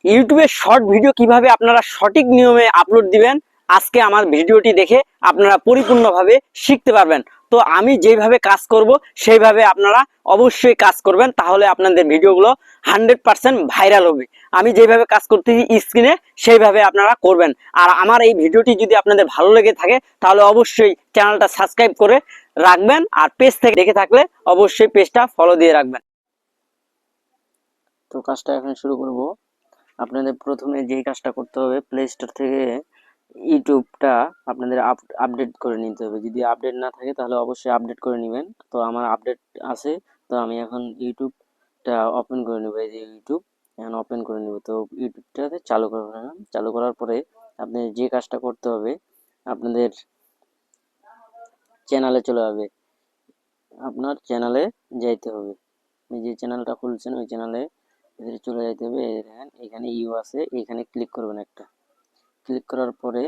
ইউটিউবে short video কিভাবে আপনারা সঠিক নিয়মে আপলোড দিবেন, আজকে আমার ভিডিওটি দেখে আপনারা পরিপূর্ণভাবে শিখতে পারবেন। তো আমি যেভাবে কাজ করব সেইভাবে আপনারা অবশ্যই কাজ করবেন, তাহলে আপনাদের ভিডিওগুলো 100% ভাইরাল হবে। আমি যেভাবে কাজ করতেছি স্ক্রিনে সেইভাবে আপনারা করবেন। আর আমার এই ভিডিওটি যদি আপনাদের ভালো লেগে থাকে তাহলে অবশ্যই চ্যানেলটা সাবস্ক্রাইব করে রাখবেন, আর পেজ থেকে দেখে থাকলে অবশ্যই পেজটা ফলো দিয়ে রাখবেন। তো কাজটা এখন শুরু করব। আপনাদের প্রথমে যেই কাজটা করতে হবে, প্লে স্টোর থেকে ইউটিউবটা আপনাদের আপডেট করে নিতে হবে। যদি আপডেট না থাকে তাহলে অবশ্যই আপডেট করে নেবেন। তো আমার আপডেট আছে, তো আমি এখন ইউটিউবটা ওপেন করে নেব। এই যে ইউটিউব এখন ওপেন করে নেব। তো ইউটিউবটাতে চালু করে নিলাম। চালু করার পরে আপনি যে কাজটা করতে হবে, আপনাদের চ্যানেলে চলে যাবে। আপনার চ্যানেলে যাইতে হবে। এই যে চ্যানেলটা খুলছেন ওই চ্যানেলে চলে যাইতে হবে। এখানে ইউ আছে, এখানে ক্লিক করবেন একটা। ক্লিক করার পরে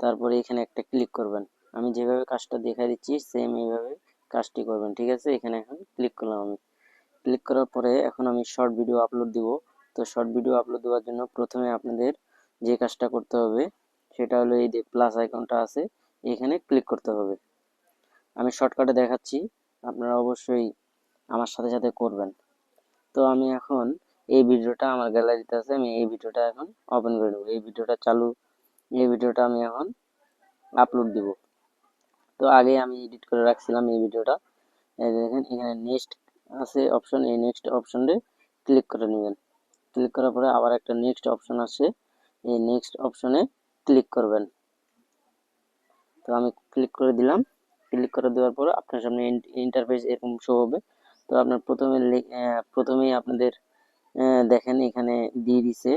তারপরে এখানে একটা ক্লিক করবেন। আমি যেভাবে কাজটা দেখাই দিচ্ছি সেম এইভাবে কাজটি করবেন, ঠিক আছে? এখানে এখন ক্লিক করলাম আমি। ক্লিক করার পরে এখন আমি শর্ট ভিডিও আপলোড দিব। তো শর্ট ভিডিও আপলোড দেওয়ার জন্য প্রথমে আপনাদের যে কাজটা করতে হবে সেটা হলো এই যে প্লাস আইকনটা আছে, এখানে ক্লিক করতে হবে। আমি শর্টকাটে দেখাচ্ছি, আপনারা অবশ্যই আমার সাথে সাথে করবেন। তো আমি এখন এই ভিডিওটা আমার গ্যালারিতে আছে, আমি এই ভিডিওটা এখন ওপেন করে নেব। এই ভিডিওটা আমি এখন আপলোড দিব। তো আগে আমি এডিট করে রাখছিলাম এই ভিডিওটা। এই দেখেন এখানে নেক্সট আছে অপশন, এই নেক্সট অপশনে ক্লিক করে নেবেন। ক্লিক করার পরে আবার একটা নেক্সট অপশন আছে, এই নেক্সট অপশনে ক্লিক করবেন। তো আমি ক্লিক করে দিলাম। ক্লিক করে দেওয়ার পরে আপনার সামনে ইন্টারফেস এরকম শো হবে। তো আপনার প্রথমেই আপনাদের দেখেন এখানে দিয়ে দিছে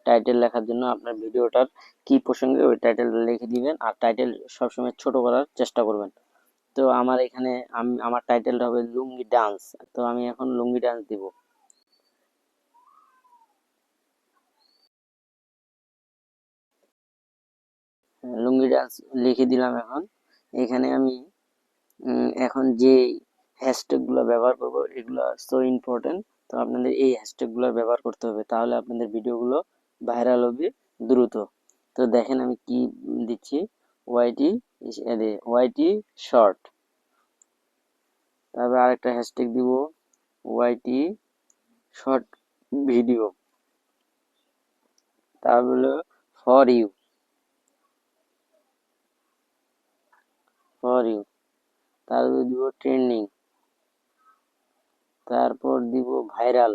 টাইটেল লেখার জন্য। আপনার ভিডিওটার কি প্রসঙ্গে ওই টাইটেলটা লিখে দিবেন, আর টাইটেল সবসময় ছোট করার চেষ্টা করবেন। তো আমার এখানে আমার টাইটেলটা হবে লুঙ্গি ডান্স। তো আমি এখন লুঙ্গি ডান্স দিব। লুঙ্গি ডান্স লিখে দিলাম। এখন এখানে আমি এখন যে হ্যাশট্যাগুলো ব্যবহার করব এগুলো সো ইম্পর্টেন্ট। তো আপনাদের এই হ্যাশট্যাগুলো ব্যবহার করতে হবে, তাহলে আপনাদের ভিডিওগুলো ভাইরাল হবে দ্রুত। তো দেখেন আমি কি দিচ্ছি, ওয়াইটি ওয়াইটি শর্ট, তারপর আরেকটা হ্যাশট্যাগ দিব ওয়াইটি শর্ট ভিডিও, তারপর হলো ফর ইউ, তারপর দিব ট্রেন্ডিং, তারপর দিব ভাইরাল,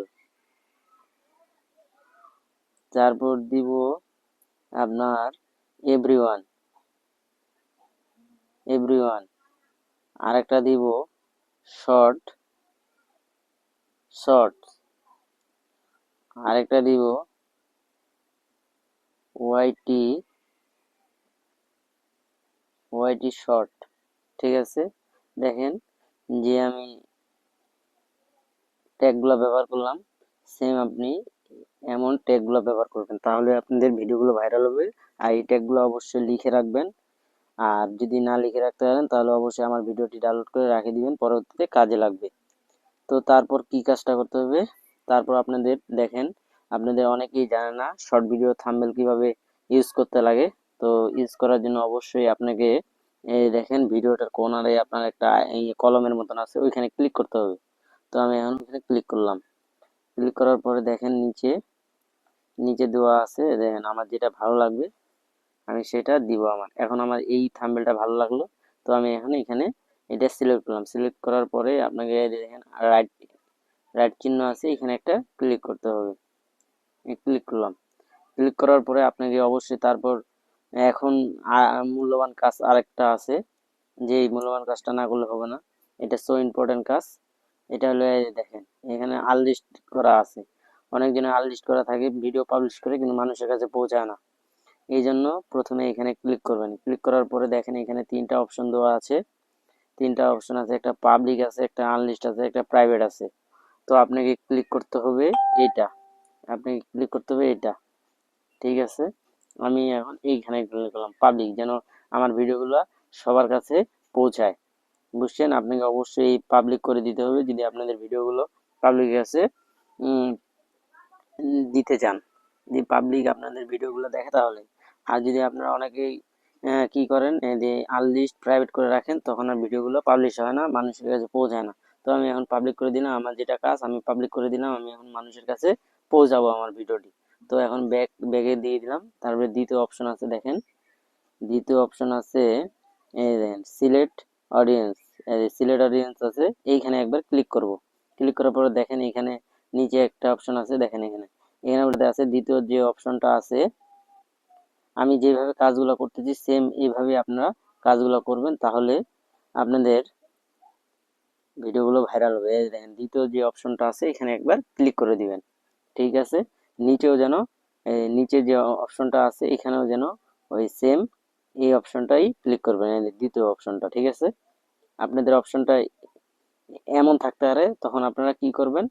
তারপর দিব আপনার এভরিওয়ান, আরেকটা দিব শর্ট, আরেকটা দিব ওয়াইটি শর্ট। ঠিক আছে, দেখেন যে আমি ট্যাগগুলো ব্যবহার করলাম, সেম আপনি এমন ট্যাগগুলো ব্যবহার করবেন, তাহলে আপনাদের ভিডিওগুলো ভাইরাল হবে। আর এই ট্যাগগুলো অবশ্যই লিখে রাখবেন। আর যদি না লিখে রাখতে পারেন তাহলে অবশ্যই আমার ভিডিওটি ডাউনলোড করে রেখে দিবেন, পরবর্তীতে কাজে লাগবে। তো তারপর কি কাজটা করতে হবে, তারপর আপনাদের দেখেন আপনাদের অনেকেই জানে না শর্ট ভিডিও থাম্বনেল কিভাবে ইউজ করতে লাগে। তো ইউজ করার জন্য অবশ্যই আপনাকে এই দেখেন ভিডিওটার কোনারে আপনার একটা এই কলমের মতন আছে, ওইখানে ক্লিক করতে হবে। তো আমি এখন ওখানে ক্লিক করলাম। ক্লিক করার পরে দেখেন নিচে দেওয়া আছে, দেখেন আমার যেটা ভালো লাগবে আমি সেটা দিব। এখন আমার এই থাম্বনেলটা ভালো লাগলো, তো আমি এখন এখানে এটা সিলেক্ট করলাম। সিলেক্ট করার পরে আপনাকে দেখেন রাইট রাইট চিহ্ন আছে, এখানে একটা ক্লিক করতে হবে। ক্লিক করলাম। ক্লিক করার পরে আপনাকে অবশ্যই তারপর এখন মূল্যবান কাজ আরেকটা আছে, যে এই মূল্যবান কাজটা না করলে হবে না। এটা সো ইম্পর্টেন্ট কাজ। এটা হলো দেখেন এখানে আনলিস্ট করা আছে। অনেকজনের আনলিস্ট করা থাকে, ভিডিও পাবলিশ করে কিন্তু মানুষের কাছে পৌঁছায় না। এই জন্য প্রথমে এখানে ক্লিক করবেন। ক্লিক করার পরে দেখেন এখানে তিনটা অপশন দেওয়া আছে। একটা পাবলিক আছে, একটা আনলিস্ট আছে, একটা প্রাইভেট আছে। তো আপনাকে ক্লিক করতে হবে এটা, ঠিক আছে? আমি এখন এইখানে ক্লিক করলাম পাবলিক, যেন আমার ভিডিওগুলো সবার কাছে পৌঁছায়। বুঝছেন? আপনাকে অবশ্যই পাবলিক করে দিতে হবে যদি আপনাদের ভিডিওগুলো পাবলিকের কাছে দিতে চান। যদি পাবলিক আপনাদের ভিডিওগুলো দেখে তাহলে। আর যদি আপনারা অনেকেই কি করেন, যে আনলিস্ট প্রাইভেট করে রাখেন, তখন আর ভিডিওগুলো পাবলিশ হয় না, মানুষের কাছে পৌঁছায় না। তো আমি এখন পাবলিক করে দিলাম, আমার যেটা কাজ আমি পাবলিক করে দিলাম, আমি এখন মানুষের কাছে পৌঁছাবো আমার ভিডিওটি। তো এখন ব্যাগে দিয়ে দিলাম। তারপরে দ্বিতীয় অপশন আছে, দেখেন দ্বিতীয় অপশন আছে, এই দেখেন সিলেক্ট অডিয়েন্স আছে, এইখানে একবার ক্লিক করব। ক্লিক করার পরে দেখেন এখানে নিচে একটা অপশন আছে, দেখেন এখানে এখানে বলতে আছে দ্বিতীয় যে অপশনটা আছে, আমি যেভাবে কাজগুলো করতেছি সেম এইভাবে আপনারা কাজগুলো করবেন, তাহলে আপনাদের ভিডিওগুলো ভাইরাল হবে। এই দেখেন দ্বিতীয় যে অপশনটা আছে এখানে একবার ক্লিক করে দিবেন। ঠিক আছে, নিচেও যেন নিচে যে অপশনটা আছে এখানেও যেন ওই সেম এই অপশনটাই ক্লিক করবেন, এই দ্বিতীয় অপশনটা। ঠিক আছে, আপনাদের অপশনটা এমন থাকতে পারে, তখন আপনারা কি করবেন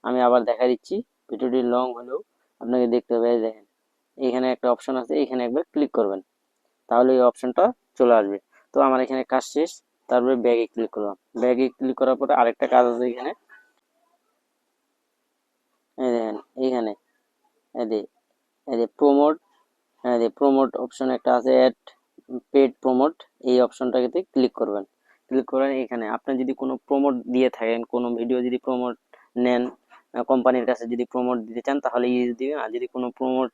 আমি আবার দেখা দিচ্ছি। ভিডিওটি লং হলেও আপনাকে দেখতে হবে। এই দেখেন এখানে একটা অপশন আছে, এখানে একবার ক্লিক করবেন, তাহলে এই অপশনটা চলে আসবে। তো আমার এখানে কাজ শেষ। তারপরে ব্যাগে ক্লিক করলাম। ব্যাগে ক্লিক করার পরে আরেকটা কাজ আছে এখানে, এই দেখেন এইখানে এই যে এই যে প্রমোট, এই যে প্রমোট অপশন একটা আছে, অ্যাড পেড প্রমোট, এই অপশনটাতে ক্লিক করবেন। ক্লিক করেন এখানে আপনি যদি কোনো প্রমোট দিয়ে থাকেন, কোনো ভিডিও যদি প্রমোট নেন, কোম্পানির কাছে যদি প্রমোট দিতে চান তাহলে ইউজ দিবেন। আর যদি কোনো প্রমোট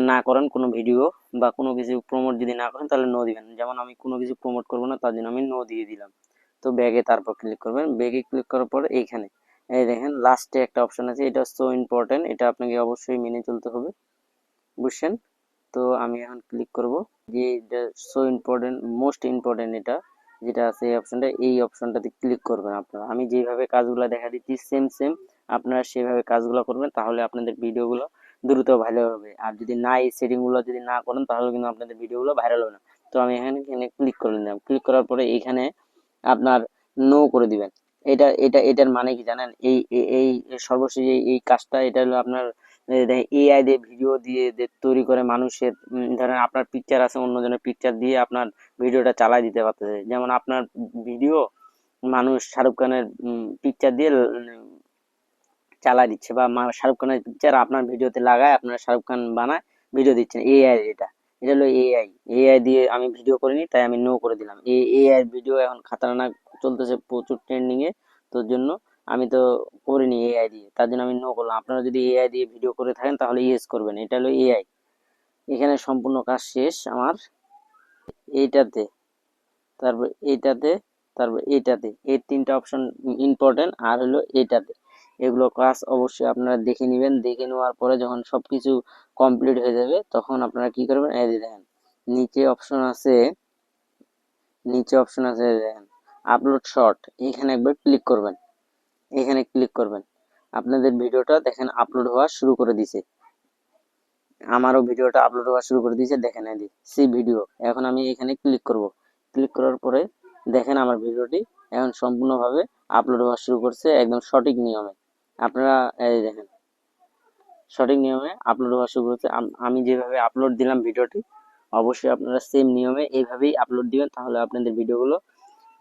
না করেন, কোনো ভিডিও বা কোনো কিছু প্রমোট যদি না করেন তাহলে নো দিবেন। যেমন আমি কোনো কিছু প্রমোট করবো না, তার জন্য আমি নো দিয়ে দিলাম। তো ব্যাগে তারপর ক্লিক করবেন। ব্যাগে ক্লিক করার পর এইখানে এই দেখেন লাস্টে একটা অপশন আছে, এটা সো ইম্পর্টেন্ট, এটা আপনাকে অবশ্যই মেনে চলতে হবে, বুঝছেন? তো আমি এখন ক্লিক করব যে সো ইম্পর্টেন্ট, মোস্ট ইম্পর্টেন্ট, এটা যেটা আছে এই অপশনটা, এই অপশনটাতে ক্লিক করবেন আপনারা। আমি যেভাবে কাজগুলো দেখা দিচ্ছি সেম সেম আপনারা সেভাবে কাজগুলো করবেন, তাহলে আপনাদের ভিডিওগুলো দ্রুত ভাইরাল হবে। আর যদি না এই সেটিংগুলো যদি না করেন তাহলে কিন্তু আপনাদের ভিডিওগুলো ভাইরাল হবে না। তো আমি এখানে ক্লিক করে নিলাম। ক্লিক করার পরে এইখানে আপনার নো করে দিবেন। এটার মানে কি জানেন? এই সর্বশেষ এই কাজটা, এটা হলো আপনার এআই দিয়ে ভিডিও দিয়ে তৈরি করে মানুষের, ধরেন আপনার পিকচার আছে, অন্যজনের পিকচার দিয়ে আপনার ভিডিওটা চালাই দিতে পারতেছে। যেমন আপনার ভিডিও মানুষ শাহরুখ খানের পিকচার দিয়ে চালাই দিচ্ছে, বা শাহরুখ খানের পিকচার আপনার ভিডিওতে লাগায় আপনারা শাহরুখ খান বানায় ভিডিও দিচ্ছেন। এআই, এটা এটা হলো এআই। এআই দিয়ে আমি ভিডিও করিনি, তাই আমি নো করে দিলাম। এই এআই ভিডিও এখন খাতারনাক চলতেছে, প্রচুর ট্রেন্ডিং এ, তোর জন্য আমি তো করিনি এআই দিয়ে, তার জন্য আমি নো করলাম। আপনারা যদি এআই দিয়ে ভিডিও করে থাকেন তাহলে ইয়েস করবেন। এটা হলো এআই। এখানে সম্পূর্ণ কাজ শেষ আমার। এইটাতে, তারপর এইটাতে, তারপর এইটাতে, এই তিনটা অপশন ইম্পর্টেন্ট। আর হলো এইটাতে, এগুলো কাজ অবশ্যই আপনারা দেখে নেবেন। দেখে নেওয়ার পরে যখন সবকিছু কমপ্লিট হয়ে যাবে তখন আপনারা কি করবেন, এই যে দেখেন নিচে অপশন আছে, নিচে অপশন আছে দেখেন আপলোড শর্ট, এখানে একবার ক্লিক করবেন। এখানে ক্লিক করবেন, আপনাদের ভিডিওটা দেখেন আপলোড হওয়া শুরু করে দিছে। আমারও ভিডিওটা আপলোড হওয়া শুরু করে দিয়েছে, দেখেন এই সি ভিডিও। এখন আমি এখানে ক্লিক করব। ক্লিক করার পরে দেখেন আমার ভিডিওটি এখন সম্পূর্ণভাবে আপলোড হওয়া শুরু করছে, একদম সঠিক নিয়মে। আপনারা এই দেখেন সঠিক নিয়মে আপলোড হওয়া শুরু করছে। আমি যেভাবে আপলোড দিলাম ভিডিওটি, অবশ্যই আপনারা সেম নিয়মে এইভাবেই আপলোড দিবেন, তাহলে আপনাদের ভিডিওগুলো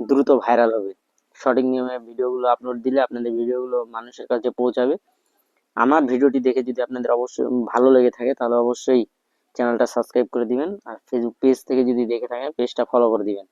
দ্রুত ভাইরাল হবে। সঠিক নিয়মে ভিডিওগুলো আপলোড দিলে আপনাদের ভিডিওগুলো মানুষের কাছে পৌঁছাবে। আমার ভিডিওটি দেখে যদি আপনাদের অবশ্যই ভালো লেগে থাকে তাহলে অবশ্যই চ্যানেলটা সাবস্ক্রাইব করে দিবেন। আর ফেসবুক পেজ থেকে যদি দেখে থাকেন পেজটা ফলো করে দিবেন।